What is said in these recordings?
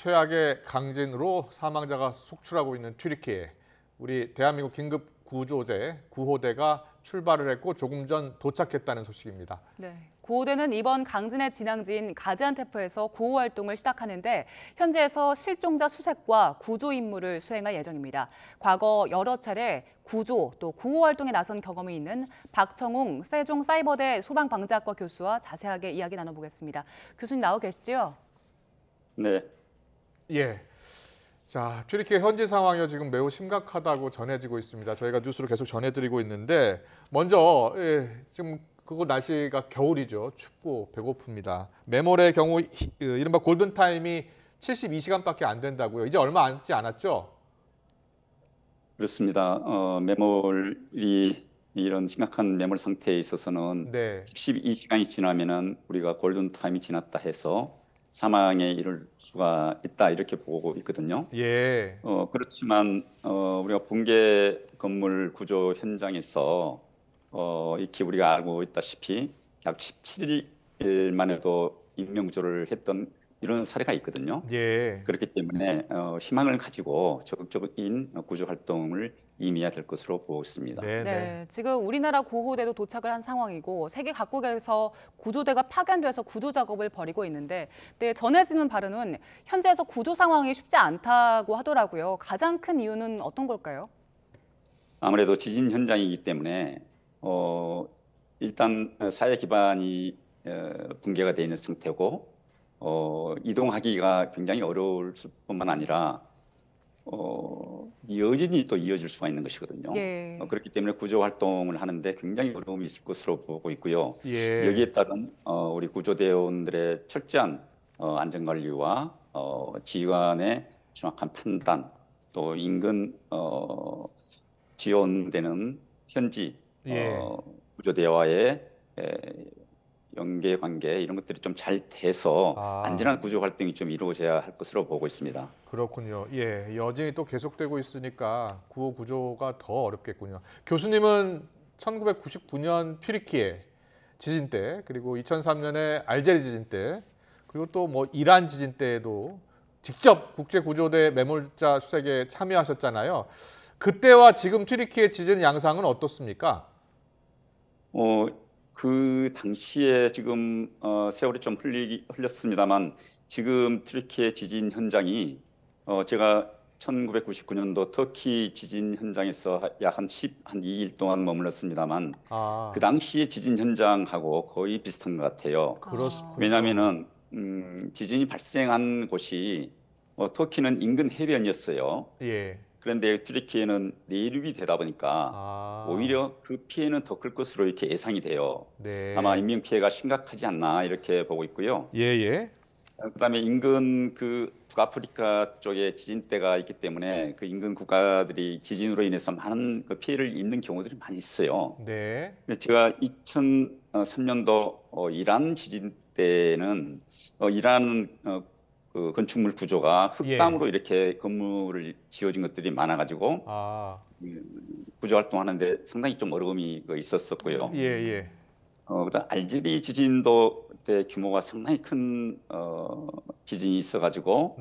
최악의 강진으로 사망자가 속출하고 있는 튀르키예. 우리 대한민국 긴급 구조대, 구호대가 출발을 했고 조금 전 도착했다는 소식입니다. 네, 구호대는 이번 강진의 진앙지인 가지안테프에서 구호 활동을 시작하는데 현지에서 실종자 수색과 구조 임무를 수행할 예정입니다. 과거 여러 차례 구조 또 구호 활동에 나선 경험이 있는 박청웅 세종사이버대 소방방재학과 교수와 자세하게 이야기 나눠보겠습니다. 교수님 나와 계시죠? 네. 예. 자, 튀르키예 현지 상황이 지금 매우 심각하다고 전해지고 있습니다. 저희가 뉴스로 계속 전해드리고 있는데 먼저 지금 그곳 날씨가 겨울이죠. 춥고 배고픕니다. 매몰의 경우 이른바 골든타임이 72시간밖에 안 된다고요. 이제 얼마 남지 않았죠? 그렇습니다. 매몰이 이런 심각한 매몰 상태에 있어서는 네. 12시간이 지나면은 우리가 골든타임이 지났다 해서 사망에 이를 수가 있다 이렇게 보고 있거든요. 예. 그렇지만 우리가 붕괴 건물 구조 현장에서 익히 우리가 알고 있다시피 약 17일 만에도 인명 구조를 했던 이런 사례가 있거든요. 예. 그렇기 때문에 희망을 가지고 적극적인 구조 활동을 임해야 될 것으로 보고 있습니다. 네, 지금 우리나라 구호대도 도착을 한 상황이고 세계 각국에서 구조대가 파견돼서 구조 작업을 벌이고 있는데 전해지는 바로는 현재에서 구조 상황이 쉽지 않다고 하더라고요. 가장 큰 이유는 어떤 걸까요? 아무래도 지진 현장이기 때문에 일단 사회 기반이 붕괴가 되어 있는 상태고 이동하기가 굉장히 어려울 뿐만 아니라 여진이 또 이어질 수가 있는 것이거든요. 예. 그렇기 때문에 구조 활동을 하는데 굉장히 어려움이 있을 것으로 보고 있고요. 예. 여기에 따른 우리 구조대원들의 철저한 안전관리와 지휘관의 정확한 판단, 또 인근 지원되는 현지 예. 구조대와의 연계 관계 이런 것들이 좀 잘 돼서 안전한 구조 활동이 좀 이루어져야 할 것으로 보고 있습니다. 그렇군요. 예, 여진이 또 계속되고 있으니까 구호 구조가 더 어렵겠군요. 교수님은 1999년 튀르키예 지진 때, 그리고 2003년에 알제리 지진 때, 그리고 또 뭐 이란 지진 때에도 직접 국제구조대 매몰자 수색에 참여하셨잖아요. 그때와 지금 튀르키예 지진 양상은 어떻습니까? 그 당시에 지금 세월이 좀 흘렸습니다만 지금 튀르키예 지진 현장이 제가 1999년도 터키 지진 현장에서 약 한 2일 동안 머물렀습니다만 그 당시의 지진 현장하고 거의 비슷한 것 같아요. 그렇군요. 왜냐하면은 지진이 발생한 곳이 터키는 인근 해변이었어요. 예. 그런데 튀르키예는 내륙이 되다 보니까 오히려 그 피해는 더 클 것으로 이렇게 예상이 돼요. 네. 아마 인명 피해가 심각하지 않나 이렇게 보고 있고요. 예. 그다음에 인근 그 북아프리카 쪽에 지진대가 있기 때문에 그 인근 국가들이 지진으로 인해서 많은 그 피해를 입는 경우들이 많이 있어요. 네. 제가 2003년도 이란 지진 때는 이란 그 건축물 구조가 흙담으로 이렇게 건물을 지어진 것들이 많아가지고 구조 활동하는데 상당히 좀 어려움이 있었었고요. 예. 그다음 알제리 지진도 그때 규모가 상당히 큰 지진이 있어가지고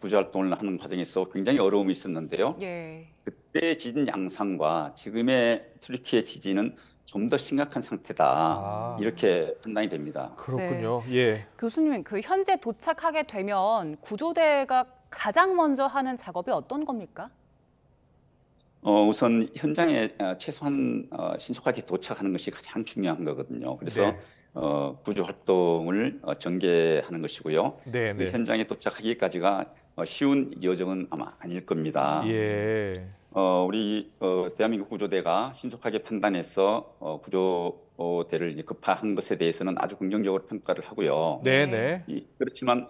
구조 활동을 하는 과정에서 굉장히 어려움이 있었는데요. 예. 그때 지진 양상과 지금의 튀르키예 지진은 좀 더 심각한 상태다 이렇게 판단이 됩니다. 그렇군요. 네. 예. 교수님, 그 현재 도착하게 되면 구조대가 가장 먼저 하는 작업이 어떤 겁니까? 우선 현장에 최소한 신속하게 도착하는 것이 가장 중요한 거거든요. 그래서 구조 활동을 전개하는 것이고요. 네. 현장에 도착하기까지가 쉬운 여정은 아마 아닐 겁니다. 예. 우리 대한민국 구조대가 신속하게 판단해서 구조대를 급파한 것에 대해서는 아주 긍정적으로 평가를 하고요. 네. 그렇지만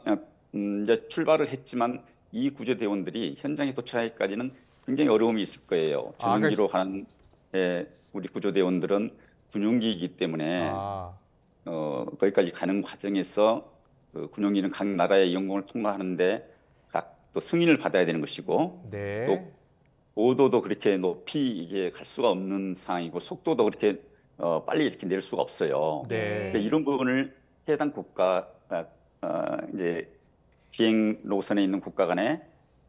이제 출발을 했지만 이 구조대원들이 현장에 도착하기까지는 굉장히 어려움이 있을 거예요. 전용기로 가는 우리 구조대원들은 군용기이기 때문에 거기까지 가는 과정에서 그 군용기는 각 나라의 영공을 통과하는데 각 또 승인을 받아야 되는 것이고 또 고도도 그렇게 높이 이게 갈 수가 없는 상황이고 속도도 그렇게 빨리 이렇게 낼 수가 없어요. 네. 이런 부분을 해당 국가 이제 비행 노선에 있는 국가 간에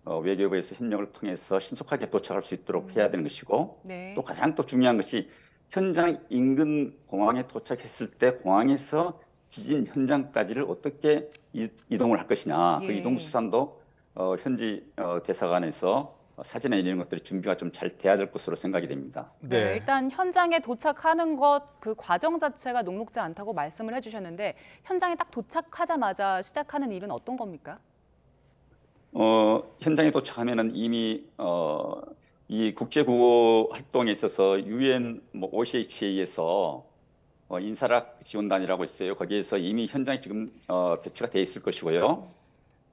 외교부에서 협력을 통해서 신속하게 도착할 수 있도록 해야 되는 것이고 네. 또 가장 또 중요한 것이 현장 인근 공항에 도착했을 때 공항에서 지진 현장까지를 어떻게 이동을 할 것이냐. 그 예. 이동 수단도 현지 대사관에서 사진이나 이런 것들이 준비가 좀 잘 돼야 될 것으로 생각이 됩니다. 네, 일단 현장에 도착하는 것 그 과정 자체가 녹록지 않다고 말씀을 해주셨는데 현장에 딱 도착하자마자 시작하는 일은 어떤 겁니까? 현장에 도착하면은 이미 이 국제구호 활동에 있어서 UN OCHA에서 인사락 지원단이라고 있어요. 거기에서 이미 현장에 지금 배치가 돼 있을 것이고요.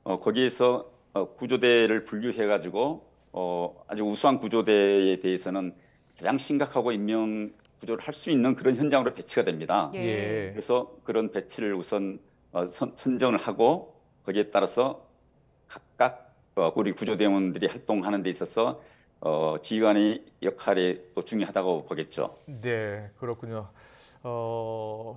거기에서 구조대를 분류해가지고 아주 우수한 구조대에 대해서는 가장 심각하고 인명 구조를 할 수 있는 그런 현장으로 배치가 됩니다. 예. 그래서 그런 배치를 우선 선정을 하고 거기에 따라서 각각 우리 구조대원들이 활동하는 데 있어서 지휘관의 역할이 또 중요하다고 보겠죠. 네, 그렇군요.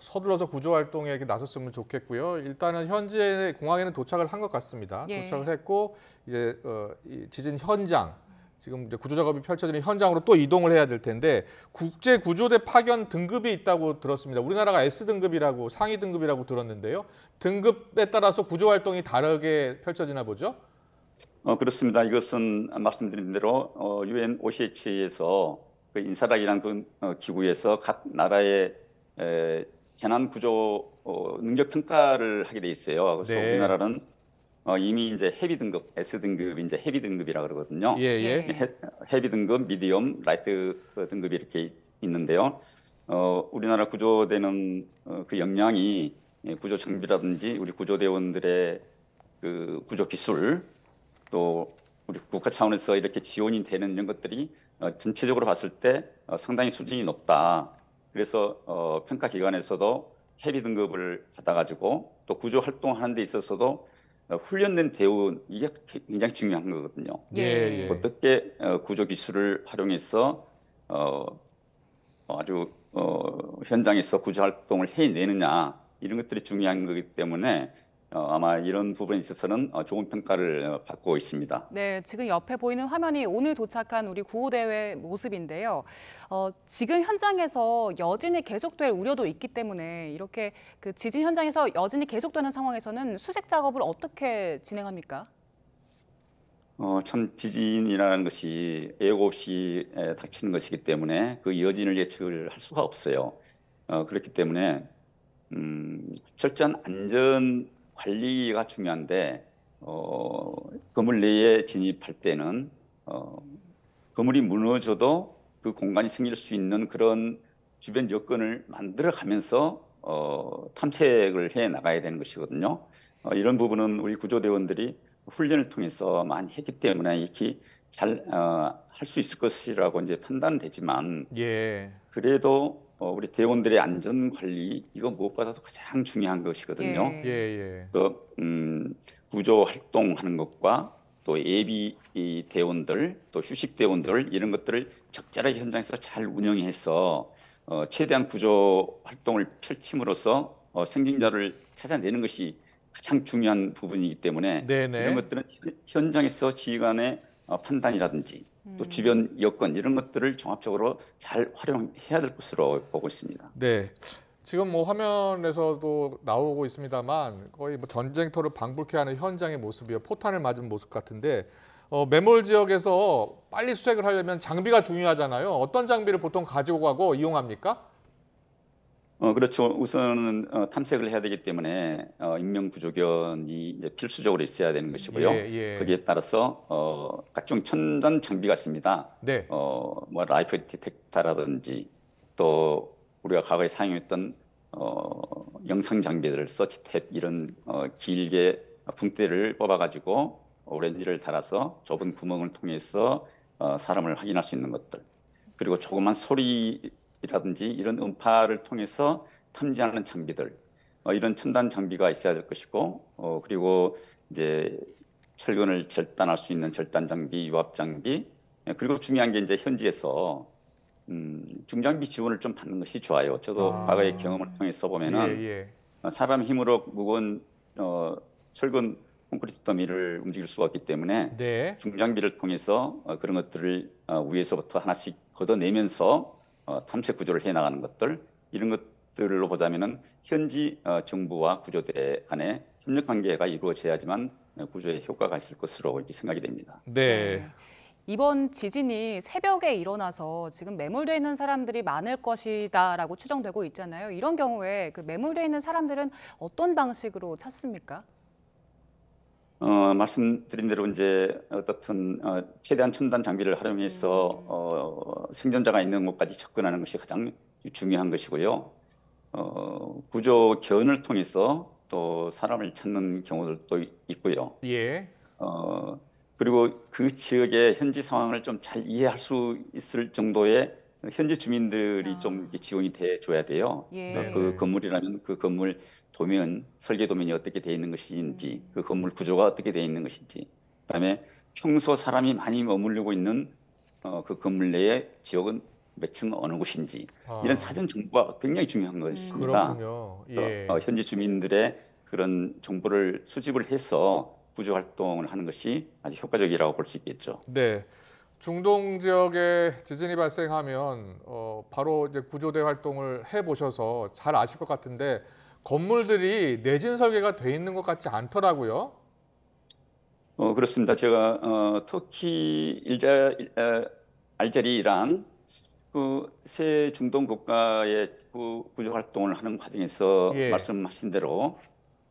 서둘러서 구조 활동에 이렇게 나섰으면 좋겠고요. 일단은 현재 공항에는 도착을 한 것 같습니다. 예. 도착을 했고 이제 이 지진 현장, 지금 이제 구조 작업이 펼쳐지는 현장으로 또 이동을 해야 될 텐데 국제 구조대 파견 등급이 있다고 들었습니다. 우리나라가 S 등급이라고 상위 등급이라고 들었는데요. 등급에 따라서 구조 활동이 다르게 펼쳐지나 보죠? 그렇습니다. 이것은 말씀드린 대로 UN OCHA에서 그 인사락이라는 그 기구에서 각 나라의 재난 구조 능력 평가를 하게 돼 있어요. 그래서 네. 우리나라는 이미 이제 헤비 등급, S 등급이 이제 헤비 등급이라 그러거든요. 예, 예. 헤비 등급, 미디엄, 라이트 등급이 이렇게 있는데요. 우리나라 구조대는 그 역량이 구조 장비라든지 우리 구조대원들의 그 구조 기술 또 우리 국가 차원에서 이렇게 지원이 되는 이런 것들이 전체적으로 봤을 때 상당히 수준이 높다. 그래서 평가 기관에서도 헤비 등급을 받아가지고 또 구조 활동하는 데 있어서도 훈련된 대우 이게 굉장히 중요한 거거든요. 예, 예. 어떻게 구조 기술을 활용해서 아주 현장에서 구조 활동을 해내느냐 이런 것들이 중요한 거기 때문에 아마 이런 부분에 있어서는 좋은 평가를 받고 있습니다. 네, 지금 옆에 보이는 화면이 오늘 도착한 우리 구호대회 모습인데요. 지금 현장에서 여진이 계속될 우려도 있기 때문에 이렇게 그 지진 현장에서 여진이 계속되는 상황에서는 수색 작업을 어떻게 진행합니까? 참 지진이라는 것이 예고 없이 닥치는 것이기 때문에 그 여진을 예측을 할 수가 없어요. 그렇기 때문에 철저한 안전 관리가 중요한데 건물 내에 진입할 때는 건물이 무너져도 그 공간이 생길 수 있는 그런 주변 여건을 만들어가면서 탐색을 해 나가야 되는 것이거든요. 이런 부분은 우리 구조대원들이 훈련을 통해서 많이 했기 때문에 이렇게 잘 할 수 있을 것이라고 이제 판단은 되지만 예. 그래도 우리 대원들의 안전 관리 이거 무엇보다도 가장 중요한 것이거든요. 예. 예, 예. 또 구조 활동하는 것과 또 예비 대원들, 또 휴식 대원들 이런 것들을 적절하게 현장에서 잘 운영해서 최대한 구조 활동을 펼침으로써 생존자를 찾아내는 것이 가장 중요한 부분이기 때문에 네네. 이런 것들은 현장에서 지휘관의 판단이라든지 또 주변 여건 이런 것들을 종합적으로 잘 활용해야 될 것으로 보고 있습니다. 네. 지금 뭐 화면에서도 나오고 있습니다만 거의 뭐 전쟁터를 방불케 하는 현장의 모습이요. 포탄을 맞은 모습 같은데 매몰 지역에서 빨리 수색을 하려면 장비가 중요하잖아요. 어떤 장비를 보통 가지고 가고 이용합니까? 그렇죠. 우선은 탐색을 해야 되기 때문에 인명구조견이 이제 필수적으로 있어야 되는 것이고요. 예, 예. 거기에 따라서 각종 첨단 장비가 있습니다. 네. 뭐 라이프 디텍터라든지 또 우리가 과거에 사용했던 영상 장비들, 서치탭 이런 길게 붕대를 뽑아가지고 오렌지를 달아서 좁은 구멍을 통해서 사람을 확인할 수 있는 것들. 그리고 조그만 소리라든지 이런 음파를 통해서 탐지하는 장비들, 이런 첨단 장비가 있어야 될 것이고, 그리고 이제 철근을 절단할 수 있는 절단 장비, 유압 장비, 그리고 중요한 게 이제 현지에서 중장비 지원을 좀 받는 것이 좋아요. 저도 과거의 경험을 통해서 보면은 예, 예. 사람 힘으로 무거운 철근 콘크리트 더미를 움직일 수가 없기 때문에 네. 중장비를 통해서 그런 것들을 위에서부터 하나씩 걷어내면서 탐색 구조를 해나가는 것들, 이런 것들로 보자면은 현지 정부와 구조대 간의 협력 관계가 이루어져야지만 구조에 효과가 있을 것으로 이렇게 생각이 됩니다. 네. 이번 지진이 새벽에 일어나서 지금 매몰되어 있는 사람들이 많을 것이다라고 추정되고 있잖아요. 이런 경우에 그 매몰되어 있는 사람들은 어떤 방식으로 찾습니까? 말씀드린 대로 이제 어떻든 최대한 첨단 장비를 활용해서 생존자가 있는 곳까지 접근하는 것이 가장 중요한 것이고요. 구조견을 통해서 또 사람을 찾는 경우들도 있고요. 예. 그리고 그 지역의 현지 상황을 좀 잘 이해할 수 있을 정도의 현지 주민들이 좀 이렇게 지원이 돼 줘야 돼요. 예. 그 건물이라면 그 건물 도면, 설계 도면이 어떻게 되어 있는 것인지, 그 건물 구조가 어떻게 되어 있는 것인지, 그다음에 평소 사람이 많이 머무르고 있는 그 건물 내의 지역은 몇 층 어느 곳인지, 이런 사전 정보가 굉장히 중요한 것입니다. 그렇군요. 예. 현지 주민들의 그런 정보를 수집을 해서 구조 활동을 하는 것이 아주 효과적이라고 볼 수 있겠죠. 네. 중동 지역에 지진이 발생하면 바로 이제 구조대 활동을 해 보셔서 잘 아실 것 같은데 건물들이 내진 설계가 돼 있는 것 같지 않더라고요. 그렇습니다. 제가 터키, 알제리, 이란 그 세 중동 국가의 구조 활동을 하는 과정에서 예. 말씀하신 대로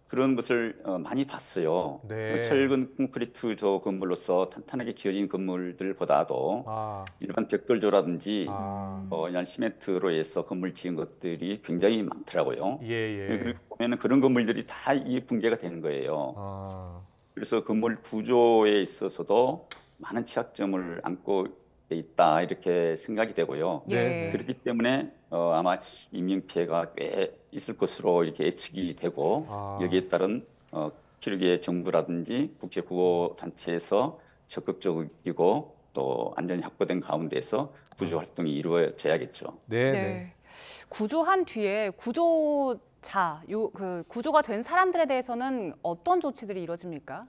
그런 것을 많이 봤어요. 네. 철근 콘크리트 조 건물로서 탄탄하게 지어진 건물들보다도 아. 일반 벽돌조라든지 아. 그냥 시멘트로 해서 건물 지은 것들이 굉장히 많더라고요. 예, 예. 그리고 보면은 그런 건물들이 다 이 붕괴가 되는 거예요. 아. 그래서 건물 구조에 있어서도 많은 취약점을 안고 있다 이렇게 생각이 되고요. 네. 그렇기 때문에 아마 인명 피해가 꽤 있을 것으로 이렇게 예측이 되고 여기에 따른 필요기의 정부라든지 국제 구호 단체에서 적극적이고 또 안전이 확보된 가운데서 구조 활동이 이루어져야겠죠. 네, 네. 네. 구조한 뒤에 구조자, 그 구조가 된 사람들에 대해서는 어떤 조치들이 이루어집니까?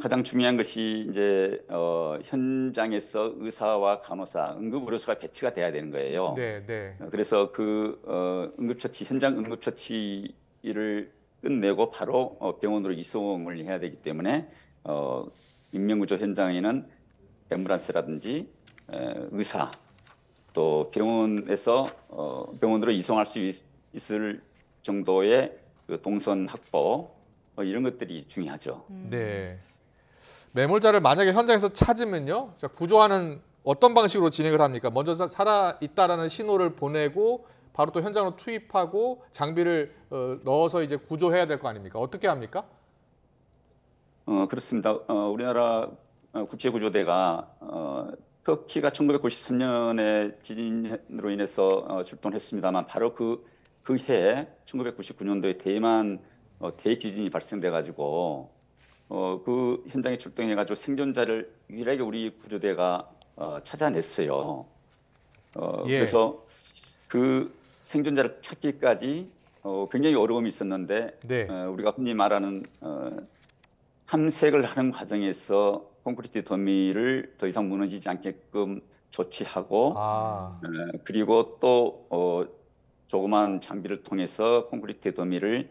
가장 중요한 것이 이제 현장에서 의사와 간호사, 응급의료소가 배치가 돼야 되는 거예요. 네, 네. 그래서 그 응급처치, 현장 응급처치를 끝내고 바로 병원으로 이송을 해야 되기 때문에 인명구조 현장에는 앰뷸런스라든지 의사, 또 병원에서 병원으로 이송할 수 있을 정도의 그 동선 확보, 이런 것들이 중요하죠. 네. 매몰자를 만약에 현장에서 찾으면요, 자, 구조하는 어떤 방식으로 진행을 합니까? 먼저 살아 있다라는 신호를 보내고 바로 또 현장으로 투입하고 장비를 넣어서 이제 구조해야 될 거 아닙니까? 어떻게 합니까? 그렇습니다. 우리나라 국제구조대가 터키가 1993년에 지진으로 인해서 출동했습니다만 바로 그 해에 1999년도에 대만 대지진이 발생돼 가지고 그 현장에 출동해 가지고 생존자를 유일하게 우리 구조대가 찾아냈어요. 예. 그래서 그 생존자를 찾기까지 굉장히 어려움이 있었는데 네. 우리가 흔히 말하는 탐색을 하는 과정에서 콘크리트 더미를 더 이상 무너지지 않게끔 조치하고 아. 그리고 또 조그만 장비를 통해서 콘크리트 더미를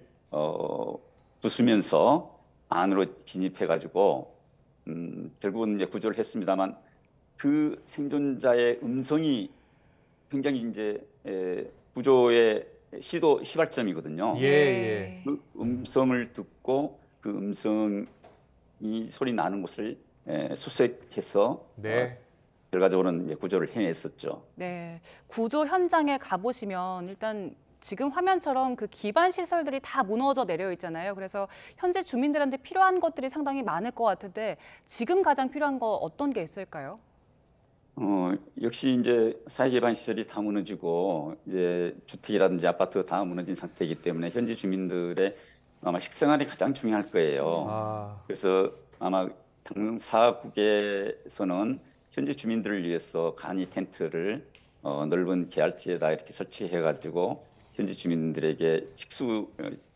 부수면서 안으로 진입해가지고 결국은 이제 구조를 했습니다만 그 생존자의 음성이 굉장히 이제 구조의 시발점이거든요. 예, 예. 그 음성을 듣고 그 음성이 소리 나는 곳을 수색해서 네. 결과적으로는 이제 구조를 해냈었죠. 네. 구조 현장에 가보시면 일단 지금 화면처럼 그 기반 시설들이 다 무너져 내려 있잖아요. 그래서 현재 주민들한테 필요한 것들이 상당히 많을 것 같은데 지금 가장 필요한 거 어떤 게 있을까요? 역시 이제 사회 기반 시설이 다 무너지고 이제 주택이라든지 아파트가 다 무너진 상태이기 때문에 현지 주민들의 아마 식생활이 가장 중요할 거예요. 아. 그래서 아마 당사국에서는 현지 주민들을 위해서 간이 텐트를 넓은 계알지에다 이렇게 설치해가지고 현지 주민들에게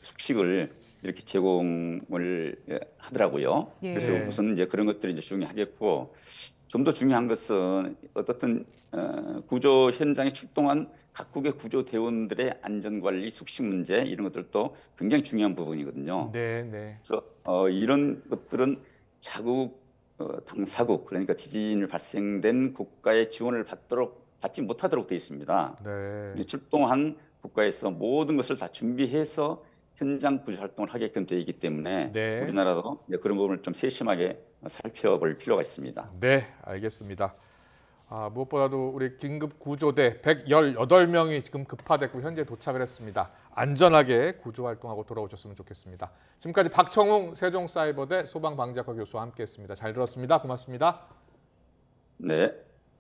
숙식을 이렇게 제공을 하더라고요. 예. 그래서 우선 이제 그런 것들이 이제 중요하겠고, 좀 더 중요한 것은 어떻든 구조 현장에 출동한 각국의 구조 대원들의 안전 관리, 숙식 문제 이런 것들도 굉장히 중요한 부분이거든요. 네, 네. 그래서 이런 것들은 자국 당사국, 그러니까 지진을 발생된 국가의 지원을 받지 못하도록 되어 있습니다. 네. 이제 출동한 국가에서 모든 것을 다 준비해서 현장 구조 활동을 하게끔 되어 있기 때문에 네. 우리나라도 이제 그런 부분을 좀 세심하게 살펴볼 필요가 있습니다. 네, 알겠습니다. 무엇보다도 우리 긴급 구조대 118명이 지금 급파됐고 현재 도착을 했습니다. 안전하게 구조 활동하고 돌아오셨으면 좋겠습니다. 지금까지 박청웅 세종사이버대 소방방재학과 교수와 함께했습니다. 잘 들었습니다. 고맙습니다. 네.